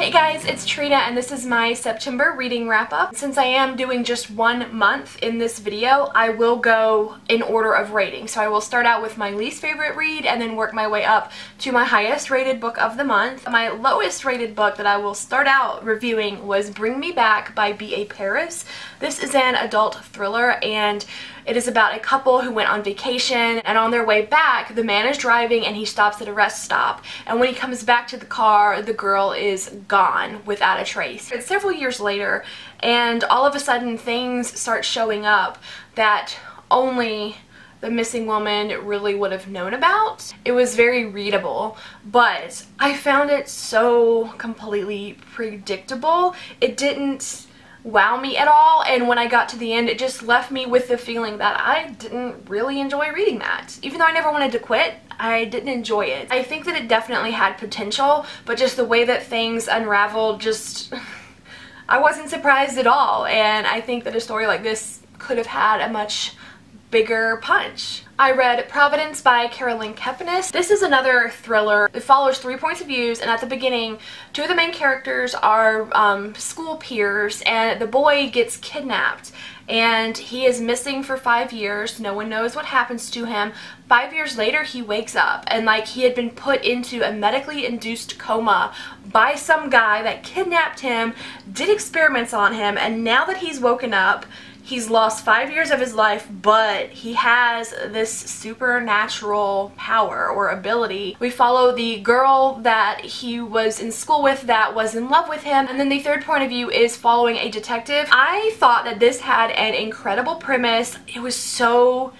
Hey guys, it's Trina and this is my September reading wrap up. Since I am doing just 1 month in this video, I will go in order of rating. So I will start out with my least favorite read and then work my way up to my highest rated book of the month. My lowest rated book that I will start out reviewing was Bring Me Back by B.A. Paris. This is an adult thriller and it is about a couple who went on vacation, and on their way back, the man is driving and he stops at a rest stop. And when he comes back to the car, the girl is gone without a trace. It's several years later, and all of a sudden things start showing up that only the missing woman really would have known about. It was very readable, but I found it so completely predictable. It didn't wow me at all, and when I got to the end it just left me with the feeling that I didn't really enjoy reading that. Even though I never wanted to quit, I didn't enjoy it. I think that it definitely had potential, but just the way that things unraveled, just I wasn't surprised at all, and I think that a story like this could have had a much bigger punch. I read Providence by Kepnes. This is another thriller. It follows 3 points of view, and at the beginning, 2 of the main characters are school peers, and the boy gets kidnapped and he is missing for 5 years. No one knows what happens to him. 5 years later he wakes up and like he had been put into a medically induced coma by some guy that kidnapped him, did experiments on him, and now that he's woken up, he's lost 5 years of his life, but he has this supernatural power or ability. We follow the girl that he was in school with that was in love with him, and then the third point of view is following a detective. I thought that this had an incredible premise. It was so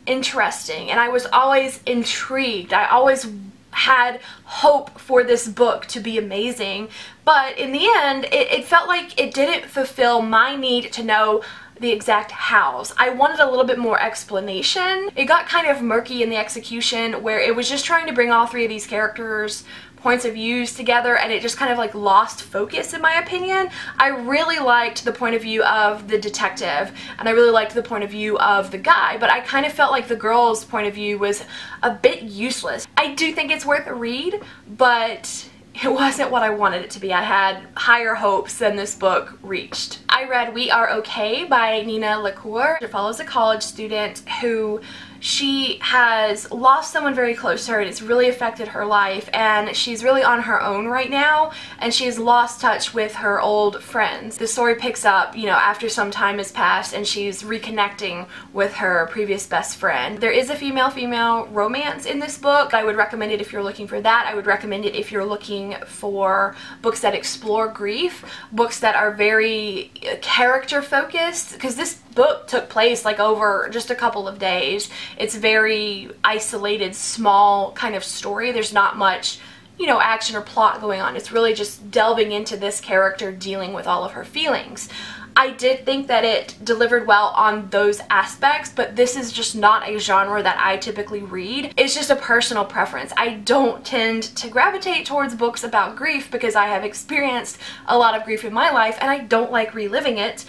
interesting, and I was always intrigued. I always had hope for this book to be amazing, but in the end, it felt like it didn't fulfill my need to know the exact hows. I wanted a little bit more explanation. It got kind of murky in the execution where it was just trying to bring all 3 of these characters' points of views together, and it just kind of like lost focus in my opinion. I really liked the point of view of the detective and I really liked the point of view of the guy, but I kind of felt like the girl's point of view was a bit useless. I do think it's worth a read, but it wasn't what I wanted it to be. I had higher hopes than this book reached. I read We Are Okay by Lacour. It follows a college student who she has lost someone very close to her and it's really affected her life, and she's really on her own right now and she's lost touch with her old friends. The story picks up, you know, after some time has passed and she's reconnecting with her previous best friend. There is a female-female romance in this book. I would recommend it if you're looking for that. I would recommend it if you're looking for books that explore grief, books that are very character focused, because this book took place like over just a couple of days. It's very isolated, small kind of story. There's not much, you know, action or plot going on. It's really just delving into this character dealing with all of her feelings. I did think that it delivered well on those aspects, but this is just not a genre that I typically read. It's just a personal preference. I don't tend to gravitate towards books about grief because I have experienced a lot of grief in my life and I don't like reliving it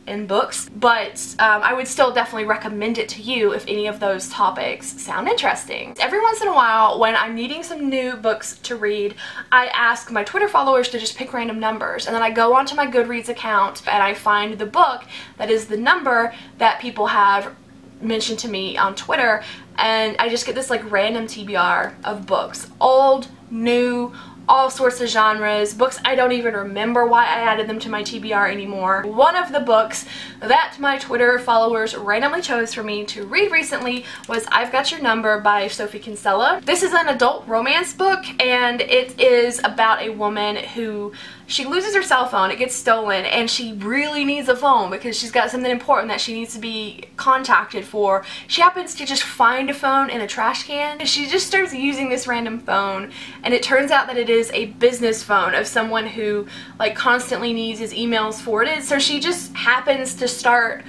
in books, but I would still definitely recommend it to you if any of those topics sound interesting. Every once in a while when I'm needing some new books to read, I ask my Twitter followers to just pick random numbers, and then I go onto my Goodreads account and I find the book that is the number that people have mentioned to me on Twitter, and I just get this like random TBR of books. Old, new, all sorts of genres, books I don't even remember why I added them to my TBR anymore. One of the books that my Twitter followers randomly chose for me to read recently was I've Got Your Number by Sophie Kinsella. This is an adult romance book, and it is about a woman who she loses her cell phone, it gets stolen, and she really needs a phone because she's got something important that she needs to be contacted for. She happens to just find a phone in a trash can, and she just starts using this random phone, and it turns out that it is a business phone of someone who like constantly needs his emails forwarded, so she just happens to start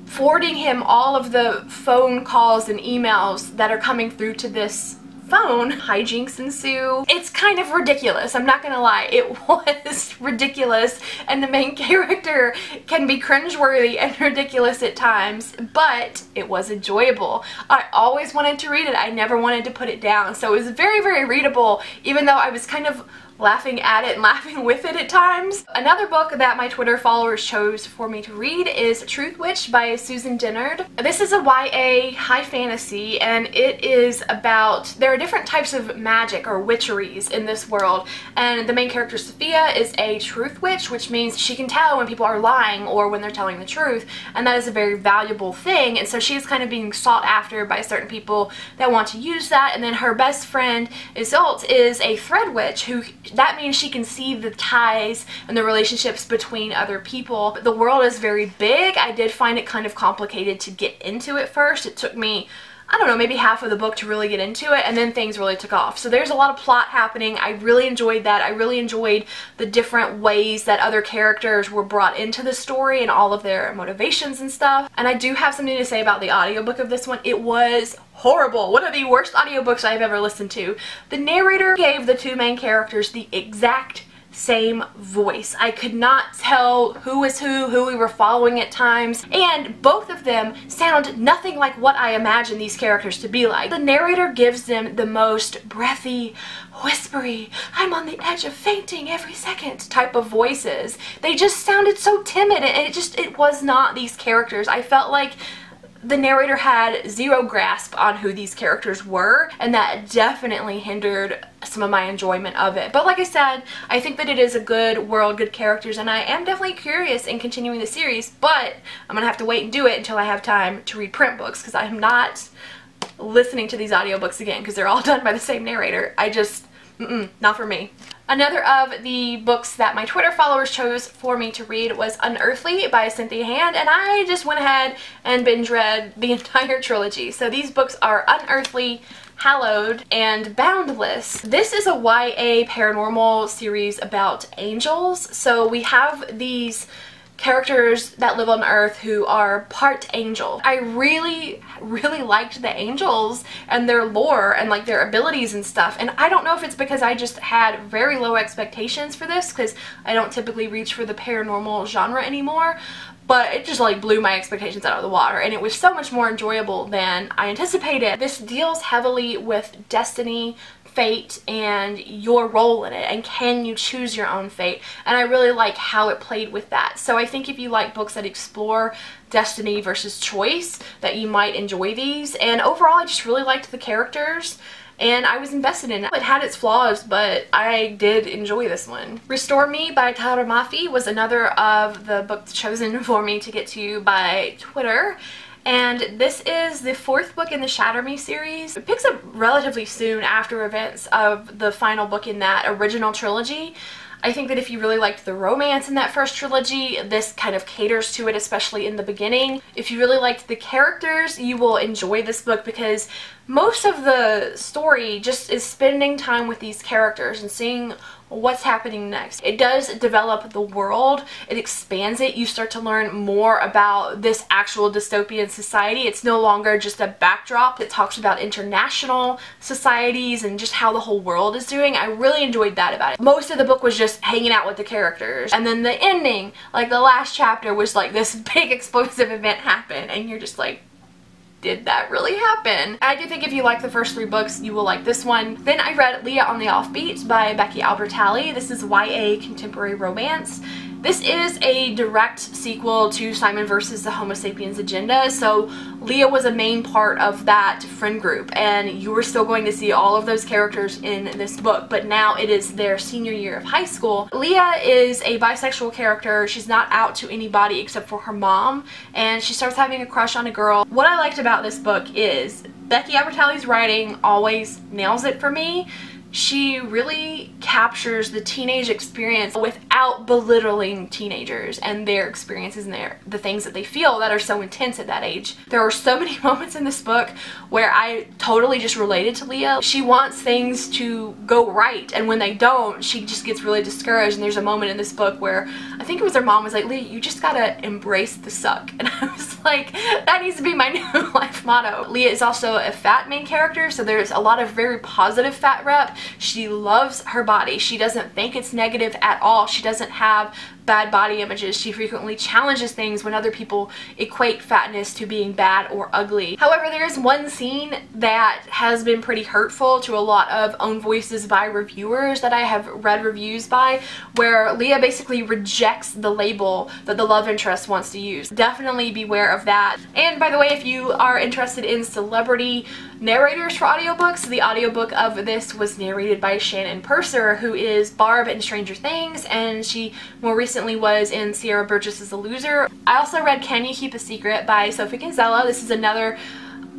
forwarding him all of the phone calls and emails that are coming through to this phone. Hijinks ensue. It's kind of ridiculous, I'm not gonna lie. It was ridiculous, and the main character can be cringeworthy and ridiculous at times, but it was enjoyable. I always wanted to read it. I never wanted to put it down, so it was very, very readable, even though I was kind of laughing at it and laughing with it at times. Another book that my Twitter followers chose for me to read is Truthwitch by Susan Dennard. This is a YA high fantasy, and it is about, there are different types of magic or witcheries in this world, and the main character Sophia is a truth witch, which means she can tell when people are lying or when they're telling the truth, and that is a very valuable thing, and so she's kind of being sought after by certain people that want to use that. And then her best friend Isolde is a thread witch, who that means she can see the ties and the relationships between other people. The world is very big. I did find it kind of complicated to get into it first. It took me, I don't know, maybe half of the book to really get into it, and then things really took off. So there's a lot of plot happening. I really enjoyed that. I really enjoyed the different ways that other characters were brought into the story and all of their motivations and stuff. And I do have something to say about the audiobook of this one. It was horrible. One of the worst audiobooks I've ever listened to. The narrator gave the two main characters the exact same voice. I could not tell who was who we were following at times, and both of them sound nothing like what I imagine these characters to be like. The narrator gives them the most breathy, whispery, I'm on the edge of fainting every second type of voices. They just sounded so timid, and it was not these characters. I felt like the narrator had zero grasp on who these characters were, and that definitely hindered some of my enjoyment of it. But like I said, I think that it is a good world, good characters, and I am definitely curious in continuing the series, but I'm gonna have to wait and do it until I have time to read print books, because I'm not listening to these audiobooks again because they're all done by the same narrator. I just, not for me. Another of the books that my Twitter followers chose for me to read was Unearthly by Cynthia Hand, and I just went ahead and binge read the entire trilogy. So these books are Unearthly, Hallowed, and Boundless. This is a YA paranormal series about angels. So we have these characters that live on Earth who are part angel. I really liked the angels and their lore and like their abilities and stuff, and I don't know if it's because I just had very low expectations for this, because I don't typically reach for the paranormal genre anymore, but it just like blew my expectations out of the water, and it was so much more enjoyable than I anticipated. This deals heavily with destiny, fate, and your role in it, and can you choose your own fate, and I really like how it played with that. So I think if you like books that explore destiny versus choice, that you might enjoy these. And overall, I just really liked the characters, and I was invested in it. It had its flaws, but I did enjoy this one. Restore Me by Tahereh Mafi was another of the books chosen for me to get to by Twitter. And this is the fourth book in the Shatter Me series. It picks up relatively soon after events of the final book in that original trilogy. I think that if you really liked the romance in that first trilogy, this kind of caters to it, especially in the beginning. If you really liked the characters, you will enjoy this book, because most of the story just is spending time with these characters and seeing what's happening next. It does develop the world, it expands it, you start to learn more about this actual dystopian society. It's no longer just a backdrop. It talks about international societies and just how the whole world is doing. I really enjoyed that about it. Most of the book was just hanging out with the characters, and then the ending, like the last chapter, was like this big explosive event happened, and you're just like, did that really happen? I do think if you like the first three books, you will like this one. Then I read Leah on the Offbeat by Becky Albertalli. This is YA contemporary romance. This is a direct sequel to Simon vs. the Homo Sapiens Agenda, so Leah was a main part of that friend group, and you were still going to see all of those characters in this book, but now it is their senior year of high school. Leah is a bisexual character. She's not out to anybody except for her mom, and she starts having a crush on a girl. What I liked about this book is Becky Albertalli's writing always nails it for me. She really captures the teenage experience without belittling teenagers and their experiences and the things that they feel that are so intense at that age. There are so many moments in this book where I totally just related to Leah. She wants things to go right, and when they don't, she just gets really discouraged. And there's a moment in this book where I think it was her mom was like, Leah, you just gotta embrace the suck. And I was like, that needs to be my new life motto. Leah is also a fat main character, so there's a lot of very positive fat rep. She loves her body. She doesn't think it's negative at all. She doesn't have bad body images. She frequently challenges things when other people equate fatness to being bad or ugly. However, there is one scene that has been pretty hurtful to a lot of own voices by reviewers that I have read reviews by, where Leah basically rejects the label that the love interest wants to use. Definitely beware of that. And by the way, if you are interested in celebrity narrators for audiobooks, the audiobook of this was narrated by Shannon Purser, who is Barb in Stranger Things, and she more recently was in Sierra Burgess's The Loser. I also read Can You Keep a Secret by Sophie Kinsella. This is another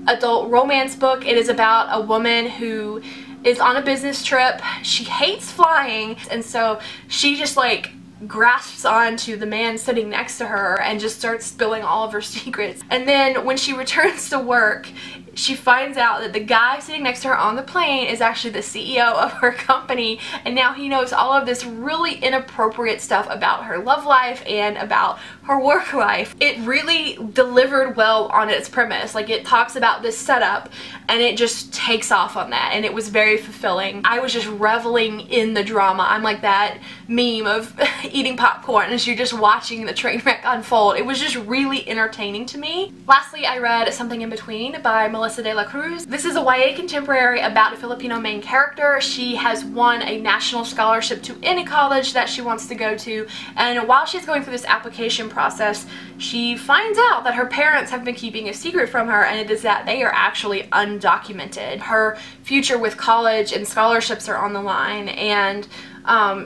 adult romance book. It is about a woman who is on a business trip. She hates flying, and so she just like grasps onto the man sitting next to her and just starts spilling all of her secrets. And then when she returns to work, she finds out that the guy sitting next to her on the plane is actually the CEO of her company, and now he knows all of this really inappropriate stuff about her love life and about her work life. It really delivered well on its premise. Like, it talks about this setup and it just takes off on that, and it was very fulfilling. I was just reveling in the drama. I'm like that meme of eating popcorn as you're just watching the train wreck unfold. It was just really entertaining to me. Lastly, I read Something in Between by Melissa de la Cruz. This is a YA contemporary about a Filipino main character. She has won a national scholarship to any college that she wants to go to, and while she's going through this application process, she finds out that her parents have been keeping a secret from her, and it is that they are actually undocumented. Her future with college and scholarships are on the line, and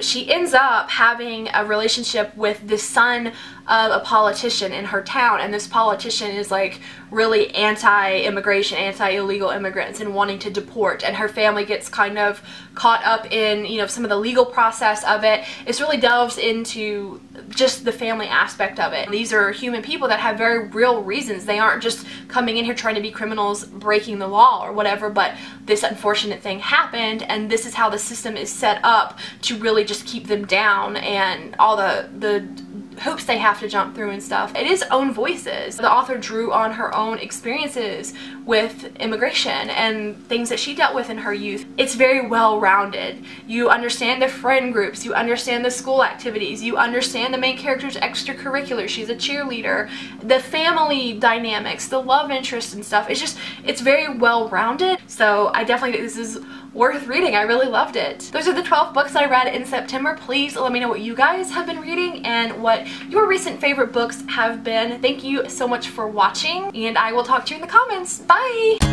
she ends up having a relationship with the son of a politician in her town, and this politician is like really anti-immigration, anti-illegal immigrants, and wanting to deport, and her family gets kind of caught up in, you know, some of the legal process of it. It really delves into just the family aspect of it. These are human people that have very real reasons. They aren't just coming in here trying to be criminals, breaking the law or whatever, but this unfortunate thing happened, and this is how the system is set up to really just keep them down, and all the hoops they have to jump through and stuff. It is own voices. The author drew on her own experiences with immigration and things that she dealt with in her youth. It's very well rounded. You understand the friend groups, you understand the school activities, you understand the main character's extracurriculars. She's a cheerleader, the family dynamics, the love interest and stuff. It's very well rounded. So I definitely think this is worth reading. I really loved it. Those are the 12 books I read in September. Please let me know what you guys have been reading and what your recent favorite books have been. Thank you so much for watching, and I will talk to you in the comments. Bye!